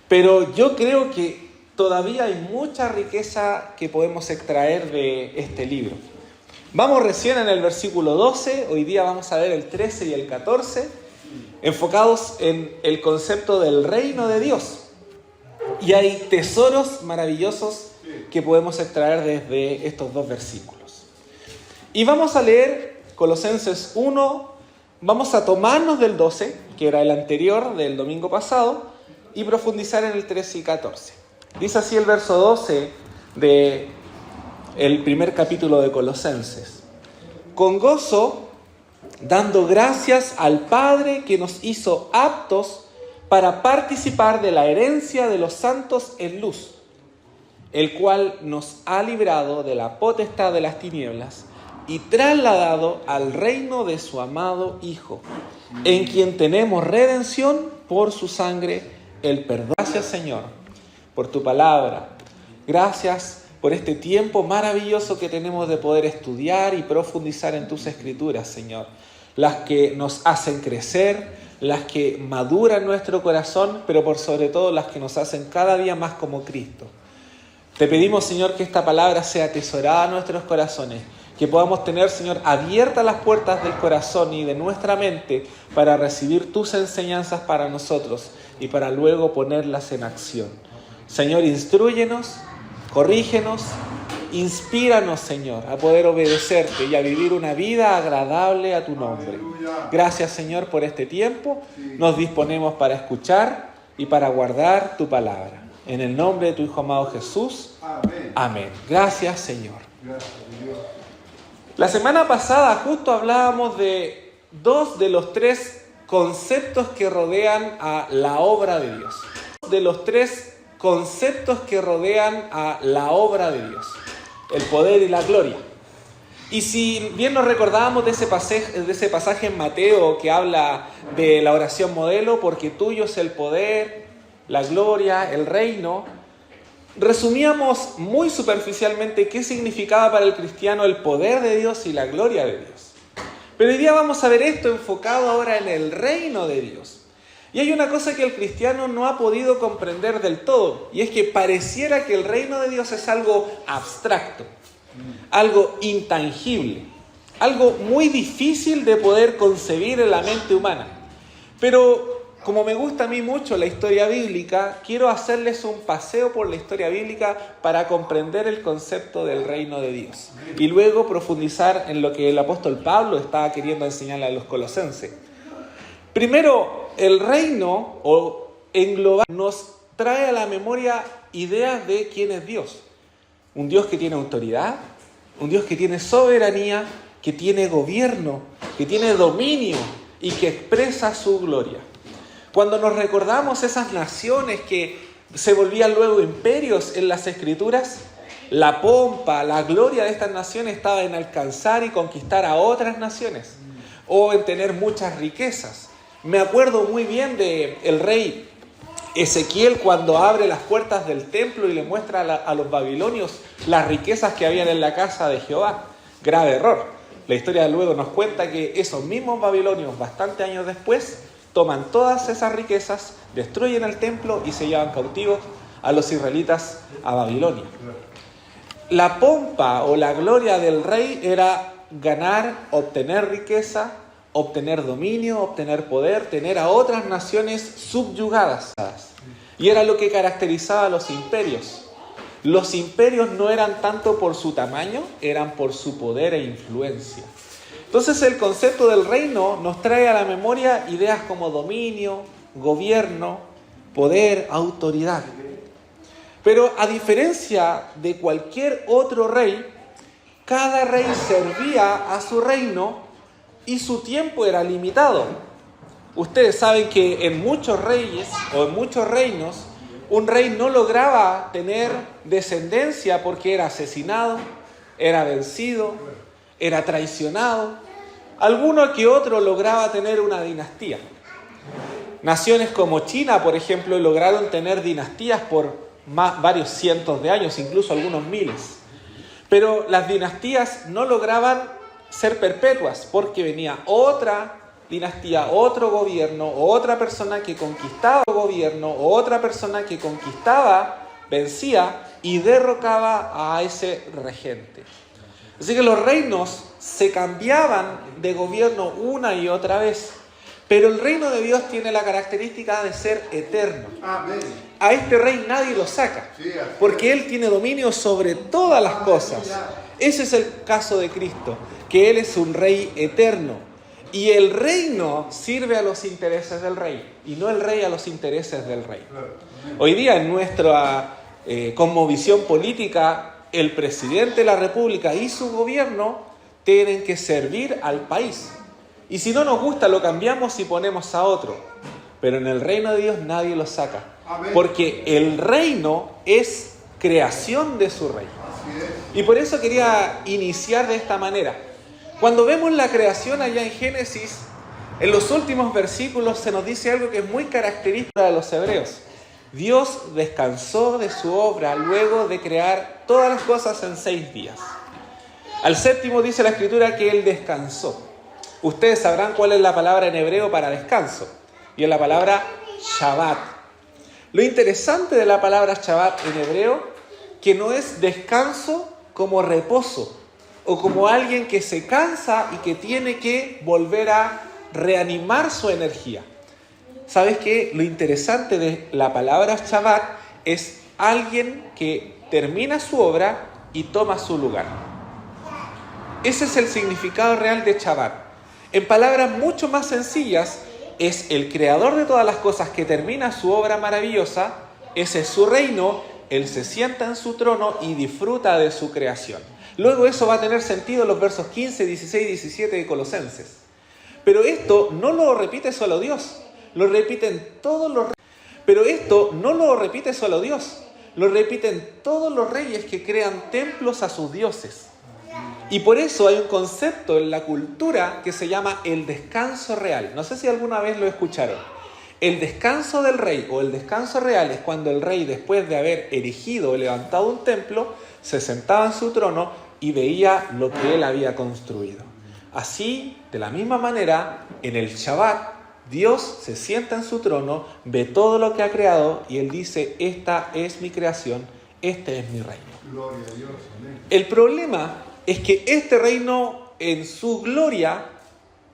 Pero yo creo que todavía hay mucha riqueza que podemos extraer de este libro. Vamos recién en el versículo 12, hoy día vamos a ver el 13 y el 14, enfocados en el concepto del reino de Dios. Y hay tesoros maravillosos que podemos extraer desde estos dos versículos. Y vamos a leer Colosenses 1, vamos a tomarnos del 12, que era el anterior del domingo pasado, y profundizar en el 13 y 14. Dice así el verso 12 del primer capítulo de Colosenses. Con gozo, dando gracias al Padre que nos hizo aptos para participar de la herencia de los santos en luz, el cual nos ha librado de la potestad de las tinieblas y trasladado al reino de su amado Hijo, en quien tenemos redención por su sangre, el perdón. Gracias, Señor, por tu palabra. Gracias por este tiempo maravilloso que tenemos de poder estudiar y profundizar en tus escrituras, Señor. Las que nos hacen crecer, las que maduran nuestro corazón, pero por sobre todo las que nos hacen cada día más como Cristo. Te pedimos, Señor, que esta palabra sea atesorada en nuestros corazones, que podamos tener, Señor, abiertas las puertas del corazón y de nuestra mente para recibir tus enseñanzas para nosotros y para luego ponerlas en acción. Señor, instrúyenos, corrígenos, inspíranos, Señor, a poder obedecerte y a vivir una vida agradable a tu nombre. Gracias, Señor, por este tiempo. Nos disponemos para escuchar y para guardar tu palabra. En el nombre de tu Hijo amado Jesús. Amén. Gracias, Señor. La semana pasada justo hablábamos de dos de los tres conceptos que rodean a la obra de Dios. De los tres conceptos que rodean a la obra de Dios. El poder y la gloria. Y si bien nos recordábamos de ese pasaje en Mateo que habla de la oración modelo, porque tuyo es el poder, la gloria, el reino, resumíamos muy superficialmente qué significaba para el cristiano el poder de Dios y la gloria de Dios. Pero hoy día vamos a ver esto enfocado ahora en el reino de Dios. Y hay una cosa que el cristiano no ha podido comprender del todo, y es que pareciera que el reino de Dios es algo abstracto, algo intangible, algo muy difícil de poder concebir en la mente humana. Pero como me gusta a mí mucho la historia bíblica, quiero hacerles un paseo por la historia bíblica para comprender el concepto del reino de Dios y luego profundizar en lo que el apóstol Pablo estaba queriendo enseñarle a los colosenses. Primero, el reino o englobar nos trae a la memoria ideas de quién es Dios. Un Dios que tiene autoridad, un Dios que tiene soberanía, que tiene gobierno, que tiene dominio y que expresa su gloria. Cuando nos recordamos esas naciones que se volvían luego imperios en las Escrituras, la pompa, la gloria de estas naciones estaba en alcanzar y conquistar a otras naciones o en tener muchas riquezas. Me acuerdo muy bien del rey Ezequiel cuando abre las puertas del templo y le muestra a los babilonios las riquezas que habían en la casa de Jehová. Grave error. La historia luego nos cuenta que esos mismos babilonios, bastantes años después, toman todas esas riquezas, destruyen el templo y se llevan cautivos a los israelitas a Babilonia. La pompa o la gloria del rey era ganar, obtener riqueza, obtener dominio, obtener poder, tener a otras naciones subyugadas. Y era lo que caracterizaba a los imperios. Los imperios no eran tanto por su tamaño, eran por su poder e influencia. Entonces el concepto del reino nos trae a la memoria ideas como dominio, gobierno, poder, autoridad. Pero a diferencia de cualquier otro rey, cada rey servía a su reino y su tiempo era limitado. Ustedes saben que en muchos reyes o en muchos reinos, un rey no lograba tener descendencia porque era asesinado, era vencido, era traicionado. Alguno que otro lograba tener una dinastía. Naciones como China, por ejemplo, lograron tener dinastías por varios cientos de años, incluso algunos miles. Pero las dinastías no lograban ser perpetuas porque venía otra dinastía otro gobierno, o otra persona que conquistaba gobierno, o otra persona que conquistaba, vencía y derrocaba a ese regente. Así que los reinos se cambiaban de gobierno una y otra vez. Pero el reino de Dios tiene la característica de ser eterno. Amén. A este rey nadie lo saca, porque Él tiene dominio sobre todas las cosas. Ese es el caso de Cristo, que Él es un rey eterno. Y el reino sirve a los intereses del rey, y no el rey a los intereses del rey. Hoy día en nuestra cosmovisión política, el presidente de la República y su gobierno tienen que servir al país. Y si no nos gusta, lo cambiamos y ponemos a otro. Pero en el reino de Dios nadie lo saca. Porque el reino es creación de su rey. Y por eso quería iniciar de esta manera. Cuando vemos la creación allá en Génesis, en los últimos versículos se nos dice algo que es muy característico de los hebreos. Dios descansó de su obra luego de crear todas las cosas en 6 días. Al séptimo dice la Escritura que Él descansó. Ustedes sabrán cuál es la palabra en hebreo para descanso. Y es la palabra Shabbat. Lo interesante de la palabra Shabbat en hebreo, que no es descanso como reposo, o como alguien que se cansa y que tiene que volver a reanimar su energía. ¿Sabes qué? Lo interesante de la palabra Shabbat es alguien que termina su obra y toma su lugar. Ese es el significado real de Shabbat. En palabras mucho más sencillas, es el creador de todas las cosas que termina su obra maravillosa, ese es su reino, Él se sienta en su trono y disfruta de su creación. Luego eso va a tener sentido en los versos 15, 16 y 17 de Colosenses. Pero esto no lo repite solo Dios, lo repiten todos los reyes. Pero esto no lo repite solo Dios, lo repiten todos los reyes que crean templos a sus dioses. Y por eso hay un concepto en la cultura que se llama el descanso real. No sé si alguna vez lo escucharon. El descanso del rey o el descanso real es cuando el rey, después de haber erigido o levantado un templo, se sentaba en su trono y veía lo que él había construido. Así, de la misma manera, en el Shabbat, Dios se sienta en su trono, ve todo lo que ha creado y Él dice, esta es mi creación, este es mi reino. Gloria a Dios. Amén. El problema es que este reino en su gloria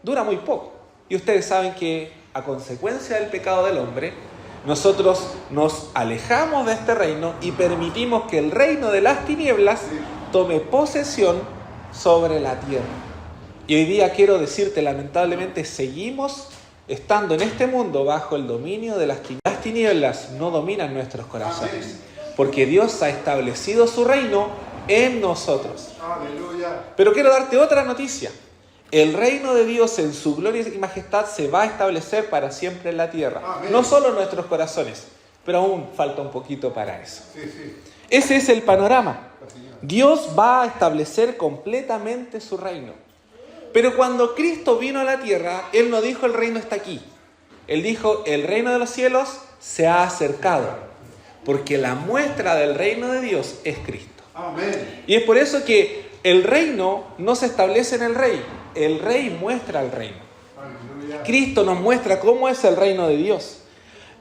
dura muy poco. Y ustedes saben que a consecuencia del pecado del hombre, nosotros nos alejamos de este reino y permitimos que el reino de las tinieblas tome posesión sobre la tierra. Y hoy día quiero decirte, lamentablemente seguimos estando en este mundo bajo el dominio de las tinieblas. Las tinieblas no dominan nuestros corazones, porque Dios ha establecido su reino en nosotros. Aleluya. Pero quiero darte otra noticia. El reino de Dios en su gloria y majestad se va a establecer para siempre en la tierra. Amén. No solo en nuestros corazones, pero aún falta un poquito para eso. Sí. Ese es el panorama. Dios va a establecer completamente su reino. Pero cuando Cristo vino a la tierra, Él no dijo el reino está aquí. Él dijo el reino de los cielos se ha acercado. Porque la muestra del reino de Dios es Cristo. Amén. Y es por eso que el reino no se establece en el rey muestra el reino. Aleluya. Cristo nos muestra cómo es el reino de Dios.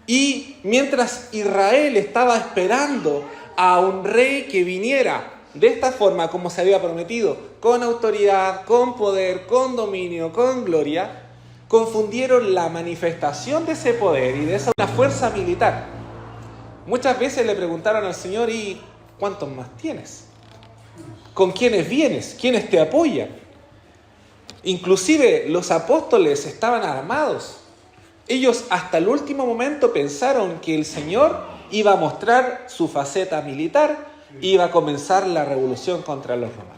Y mientras Israel estaba esperando a un rey que viniera de esta forma como se había prometido, con autoridad, con poder, con dominio, con gloria, confundieron la manifestación de ese poder y de esa fuerza militar. Muchas veces le preguntaron al Señor, ¿y cuántos más tienes? ¿Con quiénes vienes? ¿Quiénes te apoyan? Inclusive los apóstoles estaban armados. Ellos hasta el último momento pensaron que el Señor iba a mostrar su faceta militar, iba a comenzar la revolución contra los romanos.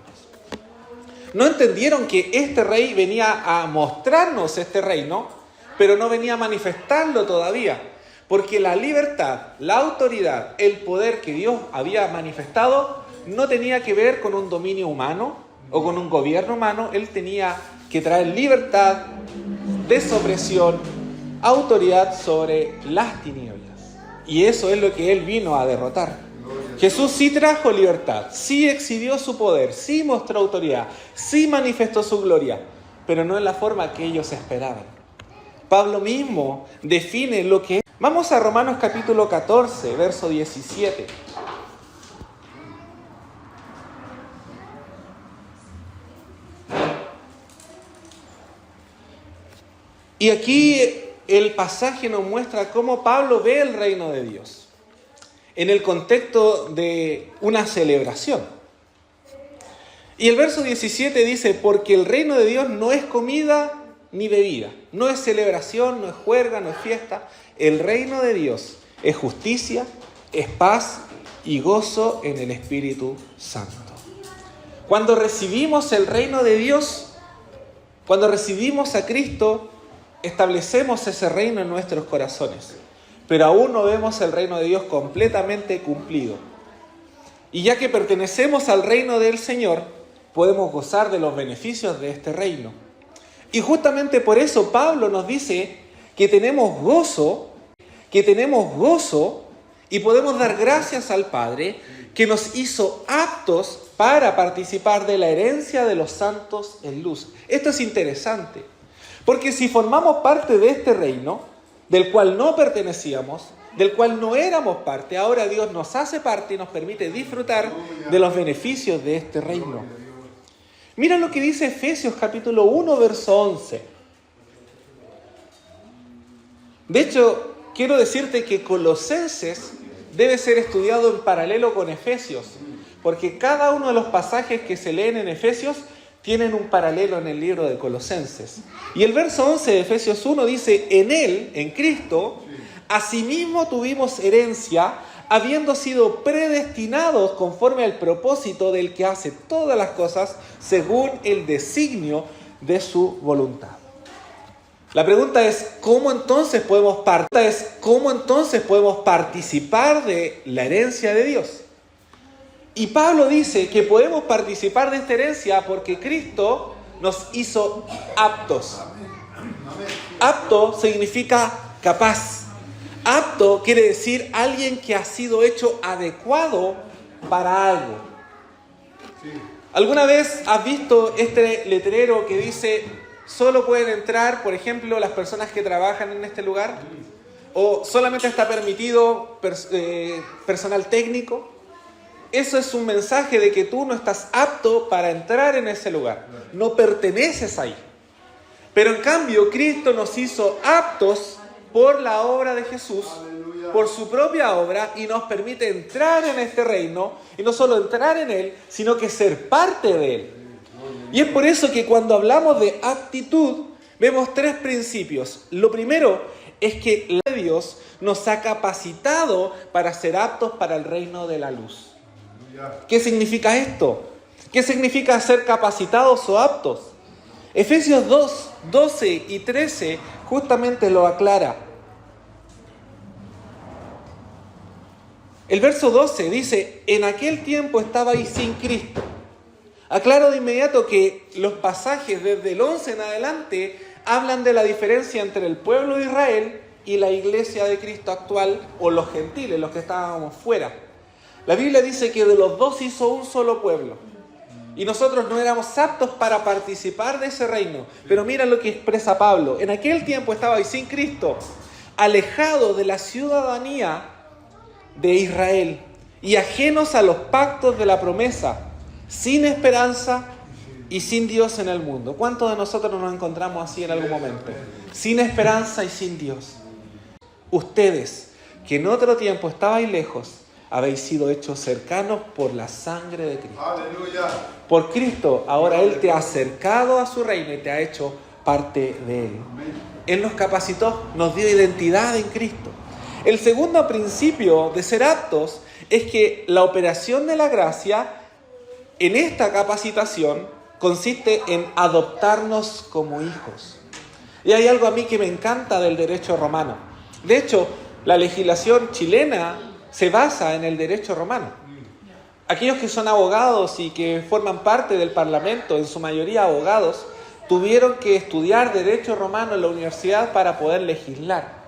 No entendieron que este rey venía a mostrarnos este reino, pero no venía a manifestarlo todavía. Porque la libertad, la autoridad, el poder que Dios había manifestado no tenía que ver con un dominio humano o con un gobierno humano. Él tenía que traer libertad, desopresión, autoridad sobre las tinieblas. Y eso es lo que Él vino a derrotar. Jesús sí trajo libertad, sí exhibió su poder, sí mostró autoridad, sí manifestó su gloria, pero no en la forma que ellos esperaban. Pablo mismo define lo que es. Vamos a Romanos capítulo 14, verso 17. Y aquí el pasaje nos muestra cómo Pablo ve el reino de Dios en el contexto de una celebración. Y el verso 17 dice, porque el reino de Dios no es comida ni bebida, no es celebración, no es juerga, no es fiesta. El reino de Dios es justicia, es paz y gozo en el Espíritu Santo. Cuando recibimos el reino de Dios, cuando recibimos a Cristo, establecemos ese reino en nuestros corazones, pero aún no vemos el reino de Dios completamente cumplido. Y ya que pertenecemos al reino del Señor, podemos gozar de los beneficios de este reino. Y justamente por eso Pablo nos dice que tenemos gozo y podemos dar gracias al Padre que nos hizo aptos para participar de la herencia de los santos en luz. Esto es interesante. Porque si formamos parte de este reino, del cual no pertenecíamos, del cual no éramos parte, ahora Dios nos hace parte y nos permite disfrutar de los beneficios de este reino. Mira lo que dice Efesios capítulo 1, verso 11. De hecho, quiero decirte que Colosenses debe ser estudiado en paralelo con Efesios, porque cada uno de los pasajes que se leen en Efesios tienen un paralelo en el libro de Colosenses. Y el verso 11 de Efesios 1 dice, en Él, en Cristo, asimismo tuvimos herencia, habiendo sido predestinados conforme al propósito del que hace todas las cosas según el designio de su voluntad. La pregunta es, ¿cómo entonces podemos participar de la herencia de Dios? Y Pablo dice que podemos participar de esta herencia porque Cristo nos hizo aptos. Apto significa capaz. Apto quiere decir alguien que ha sido hecho adecuado para algo. ¿Alguna vez has visto este letrero que dice solo pueden entrar, por ejemplo, las personas que trabajan en este lugar? ¿O solamente está permitido personal técnico? Eso es un mensaje de que tú no estás apto para entrar en ese lugar. No perteneces ahí. Pero en cambio, Cristo nos hizo aptos por la obra de Jesús, por su propia obra, y nos permite entrar en este reino, y no solo entrar en él, sino que ser parte de él. Y es por eso que cuando hablamos de aptitud, vemos tres principios. Lo primero es que Dios nos ha capacitado para ser aptos para el reino de la luz. ¿Qué significa esto? ¿Qué significa ser capacitados o aptos? Efesios 2, 12 y 13 justamente lo aclara. El verso 12 dice, en aquel tiempo estabais sin Cristo. Aclaro de inmediato que los pasajes desde el 11 en adelante hablan de la diferencia entre el pueblo de Israel y la iglesia de Cristo actual, o los gentiles, los que estábamos fuera. La Biblia dice que de los dos hizo un solo pueblo. Y nosotros no éramos aptos para participar de ese reino. Pero mira lo que expresa Pablo. En aquel tiempo estabais sin Cristo, alejados de la ciudadanía de Israel y ajenos a los pactos de la promesa, sin esperanza y sin Dios en el mundo. ¿Cuántos de nosotros nos encontramos así en algún momento? Sin esperanza y sin Dios. Ustedes, que en otro tiempo estabais lejos, habéis sido hechos cercanos por la sangre de Cristo. Aleluya. Por Cristo, ahora Él te ha acercado a su reino y te ha hecho parte de Él. Él nos capacitó, nos dio identidad en Cristo. El segundo principio de ser aptos es que la operación de la gracia en esta capacitación consiste en adoptarnos como hijos. Y hay algo a mí que me encanta del derecho romano. De hecho, la legislación chilena se basa en el derecho romano. Aquellos que son abogados y que forman parte del Parlamento, en su mayoría abogados, tuvieron que estudiar derecho romano en la universidad para poder legislar.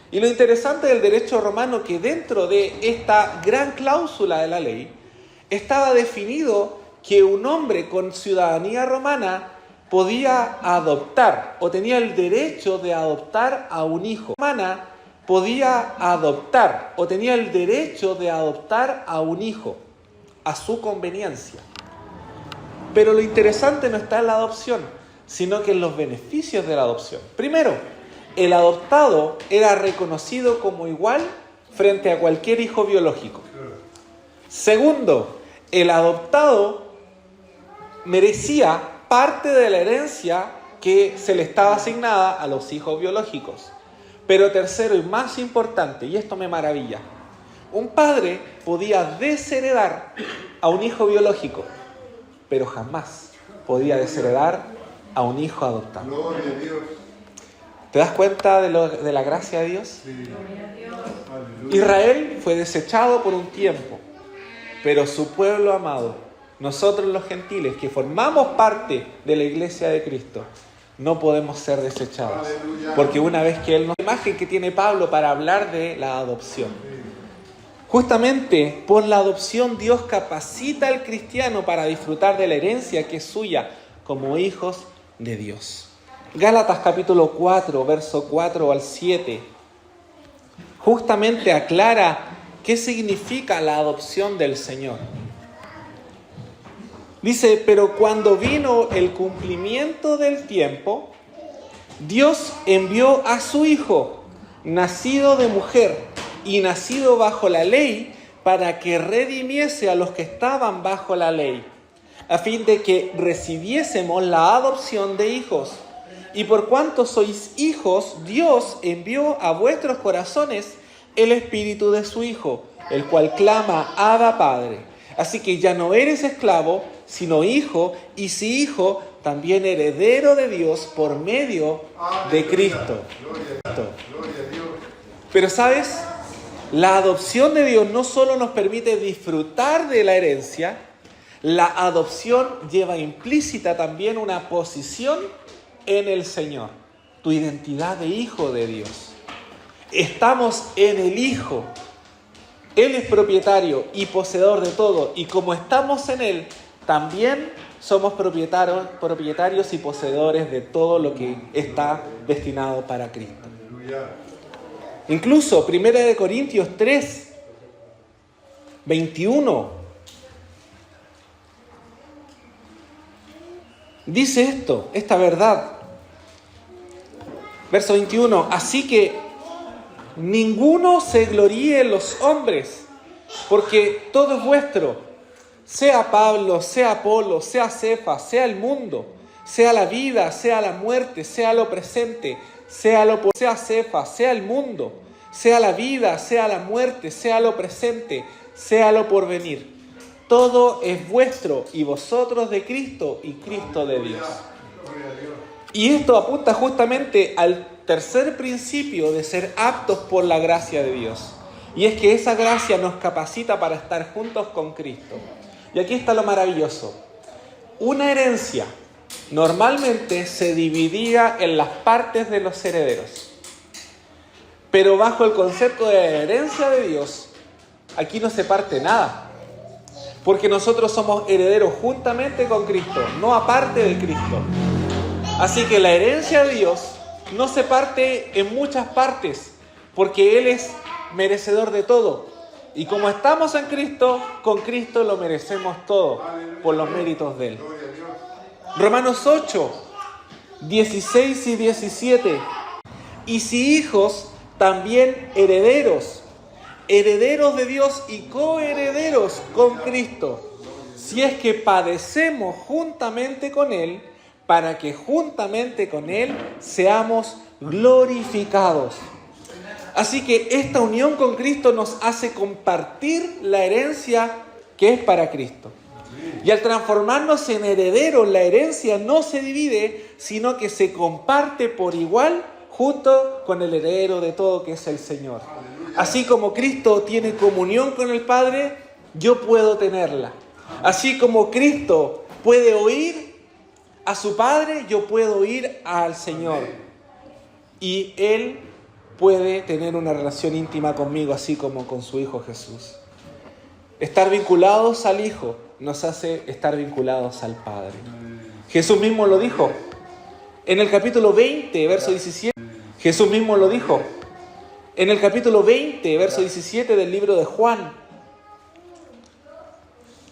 Y lo interesante del derecho romano es que dentro de esta gran cláusula de la ley estaba definido que un hombre con ciudadanía romana podía adoptar o tenía el derecho de adoptar a un hijo. La hermana podía adoptar o tenía el derecho de adoptar a un hijo a su conveniencia. Pero lo interesante no está en la adopción, sino que en los beneficios de la adopción. Primero, el adoptado era reconocido como igual frente a cualquier hijo biológico. Segundo, el adoptado merecía parte de la herencia que se le estaba asignada a los hijos biológicos. Pero tercero y más importante, y esto me maravilla, un padre podía desheredar a un hijo biológico, pero jamás podía desheredar a un hijo adoptado. Gloria a Dios. ¿Te das cuenta de la gracia de Dios? Sí. Aleluya. Israel fue desechado por un tiempo, pero su pueblo amado, nosotros los gentiles que formamos parte de la iglesia de Cristo, no podemos ser desechados. Aleluya. Porque una vez que Él nos... La imagen que tiene Pablo para hablar de la adopción. Justamente por la adopción Dios capacita al cristiano para disfrutar de la herencia que es suya como hijos de Dios. Gálatas capítulo 4, verso 4 al 7, justamente aclara qué significa la adopción del Señor. Dice, pero cuando vino el cumplimiento del tiempo, Dios envió a su Hijo, nacido de mujer y nacido bajo la ley, para que redimiese a los que estaban bajo la ley, a fin de que recibiésemos la adopción de hijos. Y por cuanto sois hijos, Dios envió a vuestros corazones el Espíritu de su Hijo, el cual clama, Abba, Padre. Así que ya no eres esclavo, sino hijo, y si hijo, también heredero de Dios por medio de Cristo. Gloria a Dios. Pero ¿sabes? La adopción de Dios no solo nos permite disfrutar de la herencia, la adopción lleva implícita también una posición en el Señor, tu identidad de hijo de Dios. Estamos en el Hijo. Él es propietario y poseedor de todo, y como estamos en Él, también somos propietarios y poseedores de todo lo que está destinado para Cristo. Aleluya. Incluso 1 Corintios 3, 21, dice esta verdad. Verso 21, así que ninguno se gloríe en los hombres, porque todo es vuestro, sea Pablo, sea Apolo, sea Cefas, sea el mundo, sea la vida, sea la muerte, sea lo presente, sea Cefas, sea el mundo, sea la vida, sea la muerte, sea lo presente, sea lo porvenir. Todo es vuestro y vosotros de Cristo y Cristo de Dios. Gloria a Dios. Y esto apunta justamente al tercer principio de ser aptos por la gracia de Dios. Y es que esa gracia nos capacita para estar juntos con Cristo. Y aquí está lo maravilloso. Una herencia normalmente se dividía en las partes de los herederos. Pero bajo el concepto de herencia de Dios, aquí no se parte nada. Porque nosotros somos herederos juntamente con Cristo, no aparte de Cristo. Así que la herencia de Dios no se parte en muchas partes, porque Él es merecedor de todo. Y como estamos en Cristo, con Cristo lo merecemos todo, por los méritos de Él. Gloria a Dios. Romanos 8, 16 y 17. Y si hijos, también herederos, herederos de Dios y coherederos con Cristo, si es que padecemos juntamente con Él, para que juntamente con Él seamos glorificados. Así que esta unión con Cristo nos hace compartir la herencia que es para Cristo. Y al transformarnos en herederos, la herencia no se divide, sino que se comparte por igual junto con el heredero de todo, que es el Señor. Así como Cristo tiene comunión con el Padre, yo puedo tenerla. Así como Cristo puede oír a su Padre, yo puedo oír al Señor. Y Él puede tener una relación íntima conmigo, así como con su Hijo Jesús. Estar vinculados al Hijo nos hace estar vinculados al Padre. Jesús mismo lo dijo. En el capítulo 20, verso 17, Jesús mismo lo dijo. En el capítulo 20, verso 17 del libro de Juan,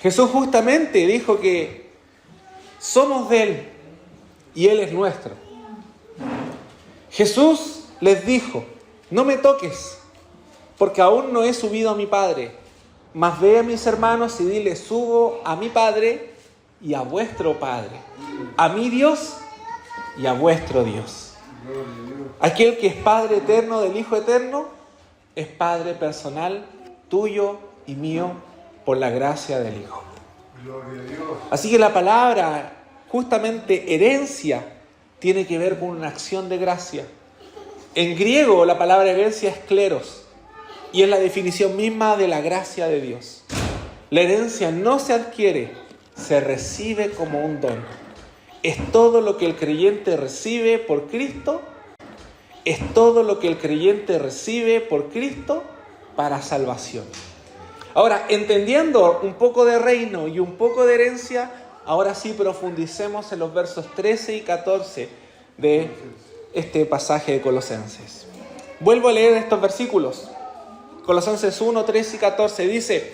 Jesús justamente dijo que somos de Él y Él es nuestro. Jesús les dijo, no me toques, porque aún no he subido a mi Padre, mas ve a mis hermanos y dile, subo a mi Padre y a vuestro Padre, a mi Dios y a vuestro Dios. Aquel que es Padre eterno del Hijo eterno, es Padre personal tuyo y mío por la gracia del Hijo. Así que la palabra, justamente herencia, tiene que ver con una acción de gracia. En griego la palabra herencia es kleros y es la definición misma de la gracia de Dios. La herencia no se adquiere, se recibe como un don. Es todo lo que el creyente recibe por Cristo. Es todo lo que el creyente recibe por Cristo para salvación. Ahora, entendiendo un poco de reino y un poco de herencia, ahora sí profundicemos en los versos 13 y 14 de este pasaje de Colosenses. Vuelvo a leer estos versículos. Colosenses 1, 13 y 14 dice,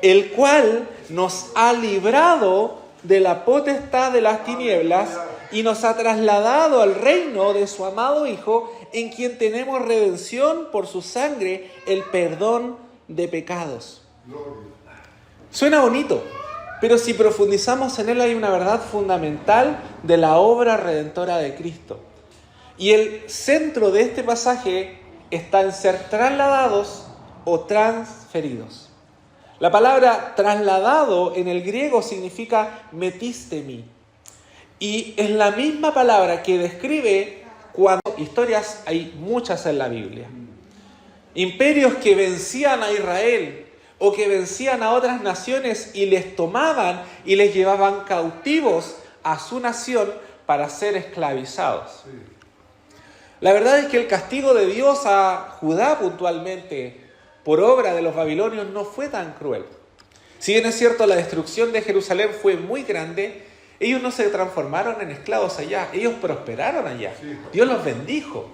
el cual nos ha librado de la potestad de las tinieblas y nos ha trasladado al reino de su amado Hijo, en quien tenemos redención por su sangre, el perdón de pecados. Suena bonito, pero si profundizamos en él hay una verdad fundamental de la obra redentora de Cristo. Y el centro de este pasaje está en ser trasladados o transferidos. La palabra trasladado en el griego significa metistemi. Y es la misma palabra que describe cuando historias hay muchas en la Biblia. Imperios que vencían a Israel o que vencían a otras naciones y les tomaban y les llevaban cautivos a su nación para ser esclavizados. La verdad es que el castigo de Dios a Judá puntualmente por obra de los babilonios no fue tan cruel. Si bien es cierto, la destrucción de Jerusalén fue muy grande, ellos no se transformaron en esclavos allá, ellos prosperaron allá. Dios los bendijo,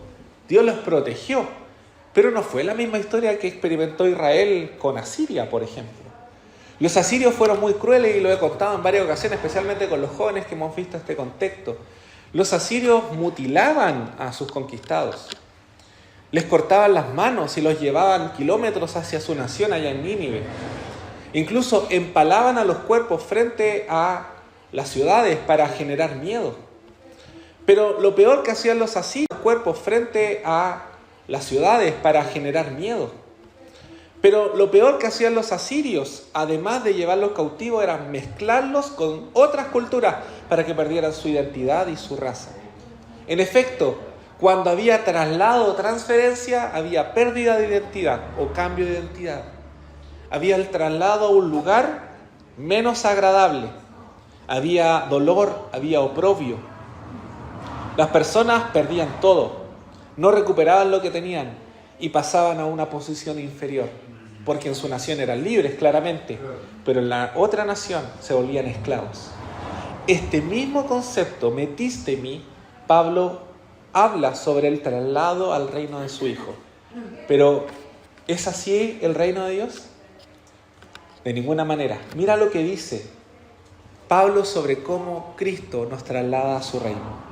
Dios los protegió. Pero no fue la misma historia que experimentó Israel con Asiria, por ejemplo. Los asirios fueron muy crueles y lo he contado en varias ocasiones, especialmente con los jóvenes que hemos visto este contexto. Los asirios mutilaban a sus conquistados. Les cortaban las manos y los llevaban kilómetros hacia su nación allá en Nínive. Incluso empalaban a los cuerpos frente a las ciudades para generar miedo. Pero lo peor que hacían los asirios, cuerpos frente a las ciudades para generar miedo. Pero lo peor que hacían los asirios, además de llevarlos cautivos, era mezclarlos con otras culturas para que perdieran su identidad y su raza. En efecto, cuando había traslado o transferencia, había pérdida de identidad o cambio de identidad. Había el traslado a un lugar menos agradable. Había dolor, había oprobio. Las personas perdían todo, no recuperaban lo que tenían y pasaban a una posición inferior, porque en su nación eran libres, claramente, pero en la otra nación se volvían esclavos. Este mismo concepto, metistemi, Pablo habla sobre el traslado al reino de su Hijo. Pero, ¿es así el reino de Dios? De ninguna manera. Mira lo que dice Pablo sobre cómo Cristo nos traslada a su reino.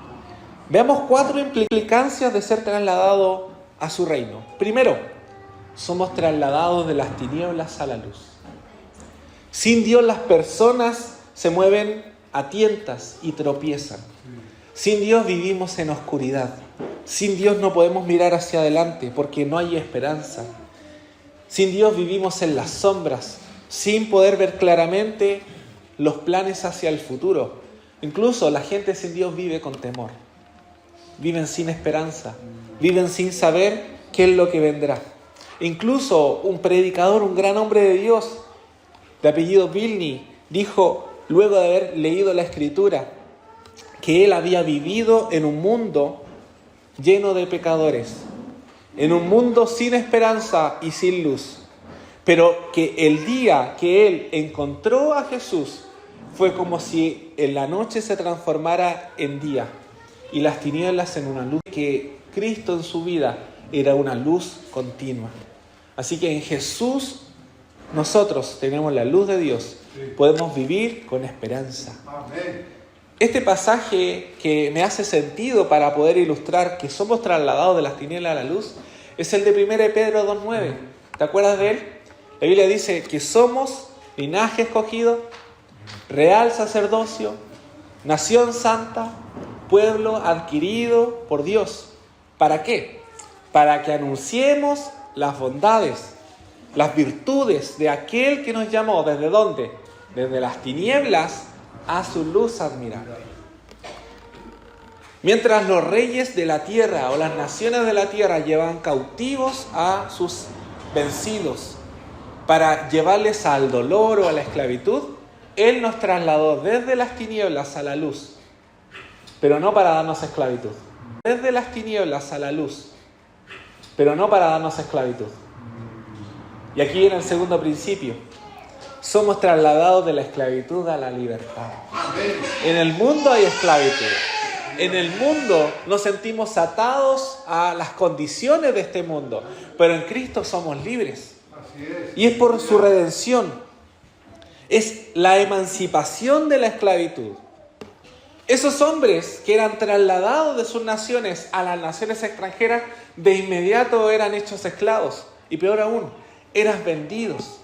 Veamos 4 implicancias de ser trasladado a su reino. Primero, somos trasladados de las tinieblas a la luz. Sin Dios las personas se mueven a tientas y tropiezan. Sin Dios vivimos en oscuridad. Sin Dios no podemos mirar hacia adelante porque no hay esperanza. Sin Dios vivimos en las sombras, sin poder ver claramente los planes hacia el futuro. Incluso la gente sin Dios vive con temor. Viven sin esperanza. Viven sin saber qué es lo que vendrá. Incluso un predicador, un gran hombre de Dios, de apellido Vilni, dijo, luego de haber leído la Escritura, que él había vivido en un mundo lleno de pecadores, en un mundo sin esperanza y sin luz, pero que el día que él encontró a Jesús fue como si en la noche se transformara en día y las tinieblas en una luz, que Cristo en su vida era una luz continua. Así que en Jesús nosotros tenemos la luz de Dios, podemos vivir con esperanza. Amén. Este pasaje que me hace sentido para poder ilustrar que somos trasladados de las tinieblas a la luz es el de 1 Pedro 2:9. ¿Te acuerdas de él? La Biblia dice que somos linaje escogido, real sacerdocio, nación santa, pueblo adquirido por Dios. ¿Para qué? Para que anunciemos las bondades, las virtudes de aquel que nos llamó. ¿Desde dónde? Desde las tinieblas a su luz admirable. Mientras los reyes de la tierra o las naciones de la tierra llevan cautivos a sus vencidos para llevarles al dolor o a la esclavitud, Él nos trasladó desde las tinieblas a la luz, pero no para darnos esclavitud. Desde las tinieblas a la luz, pero no para darnos esclavitud. Y aquí en el segundo principio, somos trasladados de la esclavitud a la libertad. En el mundo hay esclavitud. En el mundo nos sentimos atados a las condiciones de este mundo, pero en Cristo somos libres. Y es por su redención. Es la emancipación de la esclavitud. Esos hombres que eran trasladados de sus naciones a las naciones extranjeras, de inmediato eran hechos esclavos. Y peor aún, eran vendidos.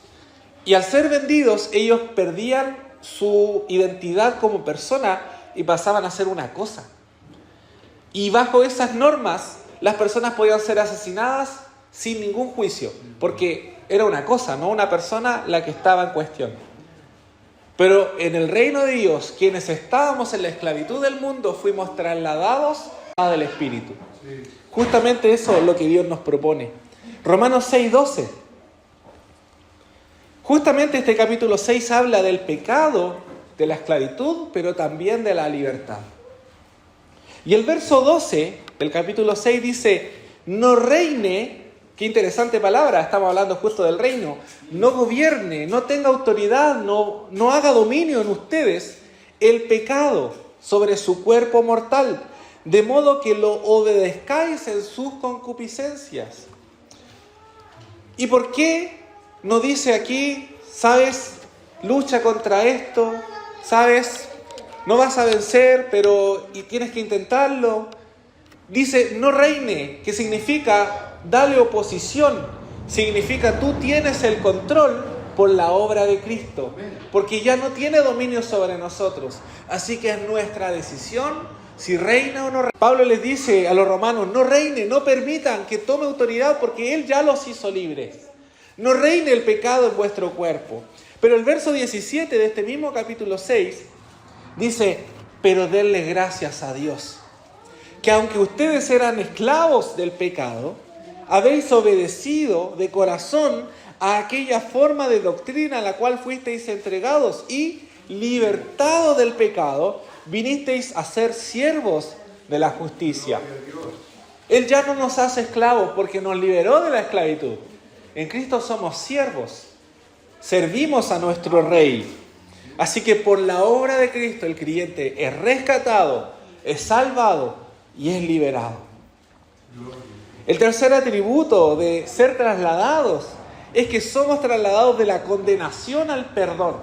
Y al ser vendidos, ellos perdían su identidad como persona y pasaban a ser una cosa. Y bajo esas normas, las personas podían ser asesinadas sin ningún juicio, porque era una cosa, no una persona la que estaba en cuestión. Pero en el reino de Dios, quienes estábamos en la esclavitud del mundo, fuimos trasladados al Espíritu. Justamente eso es lo que Dios nos propone. Romanos 6:12. Justamente este capítulo 6 habla del pecado, de la esclavitud, pero también de la libertad. Y el verso 12 del capítulo 6 dice: no reine, qué interesante palabra, estamos hablando justo del reino, no gobierne, no tenga autoridad, no haga dominio en ustedes el pecado sobre su cuerpo mortal, de modo que lo obedezcáis en sus concupiscencias. ¿Y por qué no dice aquí, sabes, lucha contra esto, sabes, no vas a vencer, pero y tienes que intentarlo? Dice no reine, que significa dale oposición, significa tú tienes el control por la obra de Cristo, porque ya no tiene dominio sobre nosotros, así que es nuestra decisión si reina o no reina. Pablo les dice a los romanos, no reine, no permitan que tome autoridad, porque Él ya los hizo libres. No reine el pecado en vuestro cuerpo. Pero el verso 17 de este mismo capítulo 6 dice, pero denle gracias a Dios, que aunque ustedes eran esclavos del pecado, habéis obedecido de corazón a aquella forma de doctrina a la cual fuisteis entregados y, libertados del pecado, vinisteis a ser siervos de la justicia. Él ya no nos hace esclavos porque nos liberó de la esclavitud. En Cristo somos siervos, servimos a nuestro Rey. Así que por la obra de Cristo el creyente es rescatado, es salvado y es liberado. El tercer atributo de ser trasladados es que somos trasladados de la condenación al perdón.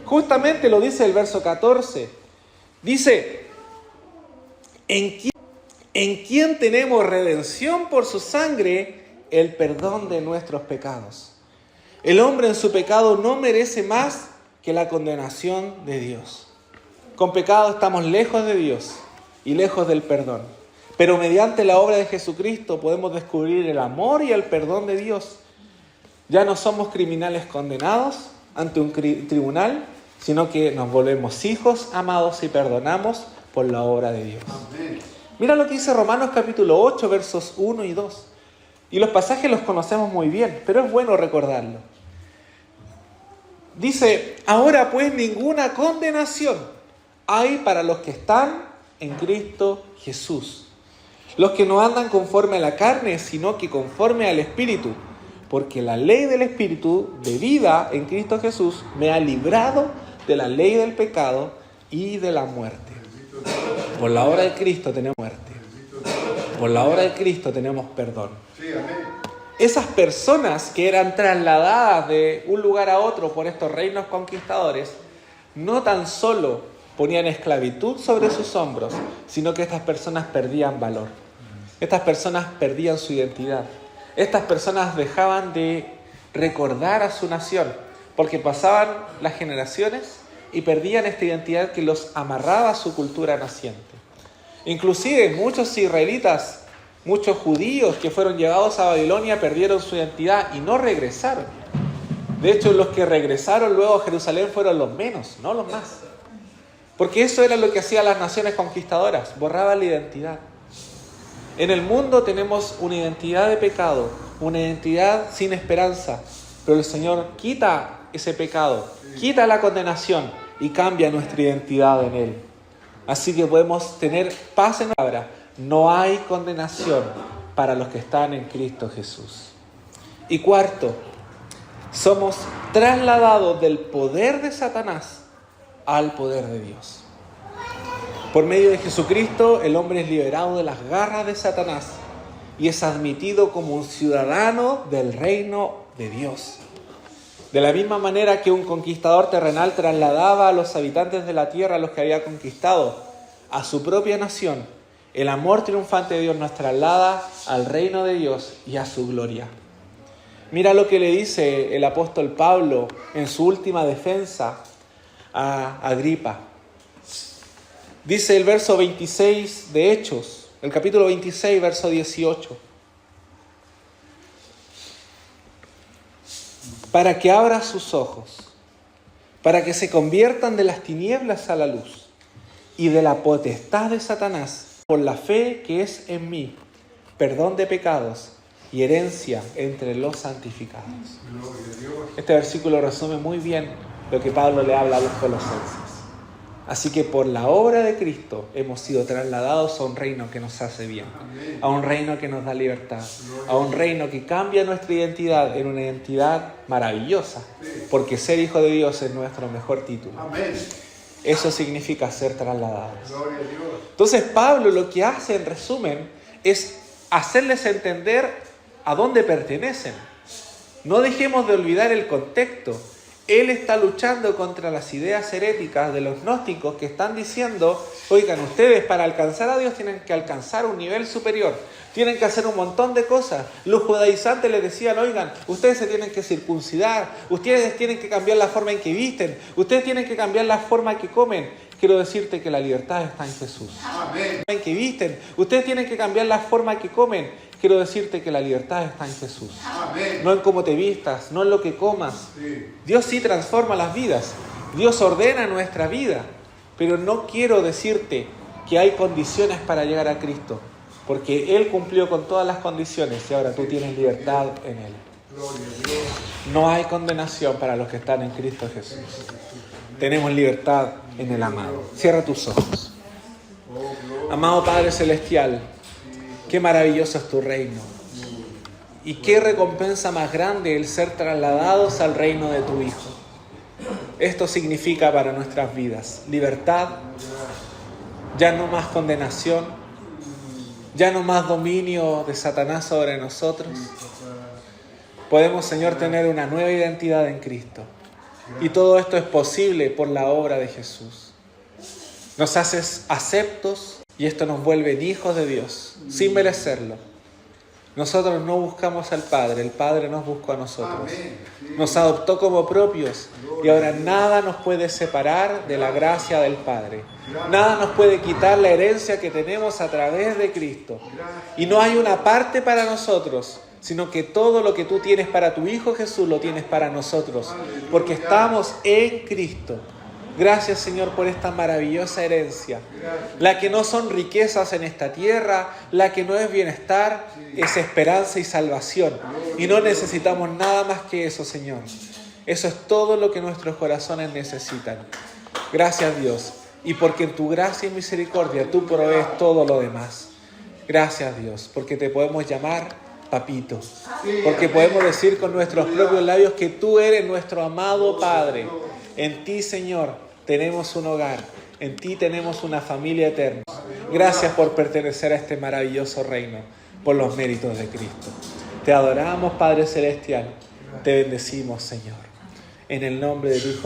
Justamente lo dice el verso 14. Dice, en quien tenemos redención por su sangre, el perdón de nuestros pecados. El hombre en su pecado no merece más que la condenación de Dios. Con pecado estamos lejos de Dios y lejos del perdón. Pero mediante la obra de Jesucristo podemos descubrir el amor y el perdón de Dios. Ya no somos criminales condenados ante un tribunal, sino que nos volvemos hijos amados y perdonamos por la obra de Dios. Amén. Mira lo que dice Romanos capítulo 8, versos 1 y 2. Y los pasajes los conocemos muy bien, pero es bueno recordarlo. Dice, ahora pues ninguna condenación hay para los que están en Cristo Jesús. Los que no andan conforme a la carne, sino que conforme al Espíritu. Porque la ley del Espíritu de vida en Cristo Jesús me ha librado de la ley del pecado y de la muerte. Por la obra de Cristo tenemos muerte. Por la obra de Cristo tenemos perdón. Sí, amén. Esas personas que eran trasladadas de un lugar a otro por estos reinos conquistadores, no tan solo ponían esclavitud sobre sus hombros, sino que estas personas perdían valor. Estas personas perdían su identidad. Estas personas dejaban de recordar a su nación, porque pasaban las generaciones y perdían esta identidad que los amarraba a su cultura naciente. Inclusive muchos israelitas, muchos judíos que fueron llevados a Babilonia perdieron su identidad y no regresaron. De hecho, los que regresaron luego a Jerusalén fueron los menos, no los más. Porque eso era lo que hacían las naciones conquistadoras, borraban la identidad. En el mundo tenemos una identidad de pecado, una identidad sin esperanza, pero el Señor quita ese pecado, quita la condenación y cambia nuestra identidad en Él. Así que podemos tener paz en la palabra. No hay condenación para los que están en Cristo Jesús. Y cuarto, somos trasladados del poder de Satanás al poder de Dios. Por medio de Jesucristo, el hombre es liberado de las garras de Satanás y es admitido como un ciudadano del reino de Dios. De la misma manera que un conquistador terrenal trasladaba a los habitantes de la tierra, a los que había conquistado, a su propia nación, el amor triunfante de Dios nos traslada al reino de Dios y a su gloria. Mira lo que le dice el apóstol Pablo en su última defensa a Agripa. Dice el verso 26 de Hechos, el capítulo 26, verso 18. Para que abra sus ojos, para que se conviertan de las tinieblas a la luz y de la potestad de Satanás, por la fe que es en mí, perdón de pecados y herencia entre los santificados. Este versículo resume muy bien lo que Pablo le habla a los colosenses. Así que por la obra de Cristo hemos sido trasladados a un reino que nos hace bien, a un reino que nos da libertad, a un reino que cambia nuestra identidad en una identidad maravillosa, porque ser hijo de Dios es nuestro mejor título. Eso significa ser trasladados. Entonces Pablo lo que hace en resumen es hacerles entender a dónde pertenecen. No dejemos de olvidar el contexto. Él está luchando contra las ideas heréticas de los gnósticos que están diciendo, oigan, ustedes para alcanzar a Dios tienen que alcanzar un nivel superior, tienen que hacer un montón de cosas. Los judaizantes les decían, oigan, ustedes se tienen que circuncidar, ustedes tienen que cambiar la forma en que visten, ustedes tienen que cambiar la forma en que comen. Quiero decirte que la libertad está en Jesús. Amén. En que visten, ustedes tienen que cambiar la forma en que comen. Quiero decirte que la libertad está en Jesús. Amén. No en cómo te vistas, no en lo que comas. Sí. Dios sí transforma las vidas. Dios ordena nuestra vida. Pero no quiero decirte que hay condiciones para llegar a Cristo. Porque Él cumplió con todas las condiciones y ahora tú tienes libertad en Él. No hay condenación para los que están en Cristo Jesús. Tenemos libertad en el amado. Cierra tus ojos. Amado Padre Celestial, qué maravilloso es tu reino. Y qué recompensa más grande el ser trasladados al reino de tu Hijo. Esto significa para nuestras vidas libertad, ya no más condenación, ya no más dominio de Satanás sobre nosotros. Podemos, Señor, tener una nueva identidad en Cristo. Y todo esto es posible por la obra de Jesús. Nos haces aceptos y esto nos vuelve hijos de Dios, sin merecerlo. Nosotros no buscamos al Padre, el Padre nos buscó a nosotros. Nos adoptó como propios y ahora nada nos puede separar de la gracia del Padre. Nada nos puede quitar la herencia que tenemos a través de Cristo. Y no hay una parte para nosotros, sino que todo lo que tú tienes para tu Hijo Jesús lo tienes para nosotros, porque estamos en Cristo. Gracias, Señor, por esta maravillosa herencia, la que no son riquezas en esta tierra, la que no es bienestar, es esperanza y salvación. Y no necesitamos nada más que eso, Señor. Eso es todo lo que nuestros corazones necesitan. Gracias, Dios. Y porque en tu gracia y misericordia tú provees todo lo demás. Gracias, Dios, porque te podemos llamar papito. Porque podemos decir con nuestros propios labios que tú eres nuestro amado Padre. En ti, Señor, tenemos un hogar. En ti tenemos una familia eterna. Gracias por pertenecer a este maravilloso reino, por los méritos de Cristo. Te adoramos, Padre Celestial. Te bendecimos, Señor. En el nombre de tu Hijo